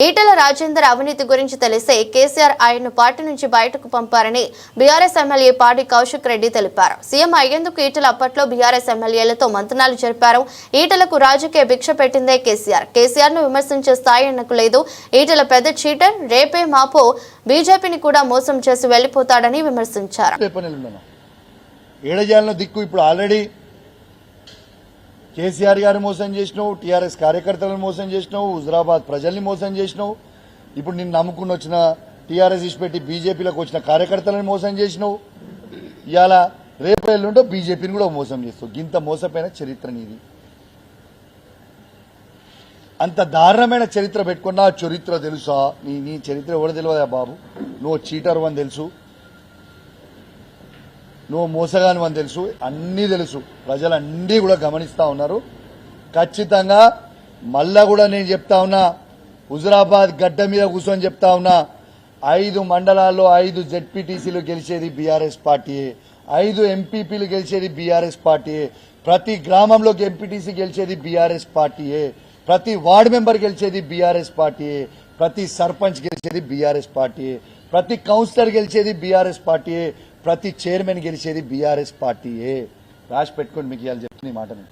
ఈటెల రాజేందర్ అవినీతి గురించి తెలిసే కేసీఆర్ ఆయన్ను పార్టీ నుంచి బయటకు పంపారని బీఆర్ఎస్ ఎమ్మెల్యే పాడి కౌశిక్ రెడ్డి తెలిపారు. సీఎం అయ్యేందుకు ఈటెల అప్పట్లో బీఆర్ఎస్ ఎమ్మెల్యేలతో మంతనాలు జరిపారు. ఈటెలకు రాజకీయ భిక్ష పెట్టిందే కేసీఆర్ ను విమర్శించే స్థాయి ఆయనకు లేదు. ఈటెల పెద్ద చీటర్, రేపే మాపో బీజేపీని కూడా మోసం చేసి వెళ్లిపోతాడని విమర్శించారు. కేసీఆర్ గారు మోసం చేసినావు, టీఆర్ఎస్ కార్యకర్తలను మోసం చేసినావు, హుజరాబాద్ ప్రజల్ని మోసం చేసినావు. ఇప్పుడు నిన్ను నమ్ముకుని వచ్చిన టీఆర్ఎస్ ఇచ్చిపెట్టి బీజేపీలోకి వచ్చిన కార్యకర్తలను మోసం చేసినావు. ఇవాళ రేపు ఎల్లుంటో బీజేపీని కూడా మోసం చేస్తావు. గింత మోసపోయిన చరిత్ర నీది. అంత దారుణమైన చరిత్ర పెట్టుకున్నా చరిత్ర తెలుసా? నీ చరిత్ర ఎవరు తెలియదా బాబు? నువ్వు చీటర్ అని తెలుసు, నువ్వు మోసగాని అని తెలుసు, అన్నీ తెలుసు. ప్రజలన్నీ కూడా గమనిస్తా ఉన్నారు. ఖచ్చితంగా మళ్ళా కూడా నేను చెప్తా ఉన్నా, హుజరాబాద్ గడ్డ మీద కూర్చొని చెప్తా ఉన్నా, 5 మండలాల్లో 5 జెడ్పీటీసీలు గెలిచేది బీఆర్ఎస్ పార్టీయే, 5 ఎంపీపీలు గెలిచేది బీఆర్ఎస్ పార్టీయే, ప్రతి గ్రామంలో ఎంపీటీసీ గెలిచేది బీఆర్ఎస్ పార్టీయే, ప్రతి వార్డు మెంబర్ గెలిచేది బీఆర్ఎస్ పార్టీయే, ప్రతి సర్పంచ్ గెలిచేది బీఆర్ఎస్ పార్టీయే, ప్రతి కౌన్సిలర్ గెలిచేది బీఆర్ఎస్ పార్టీయే, ప్రతి చైర్మన్ గెలిచేది బీఆర్ఎస్ పార్టీయే. రాసి పెట్టుకోండి, మీకు ఇవాళ చెప్తున్న ఈ మాటని.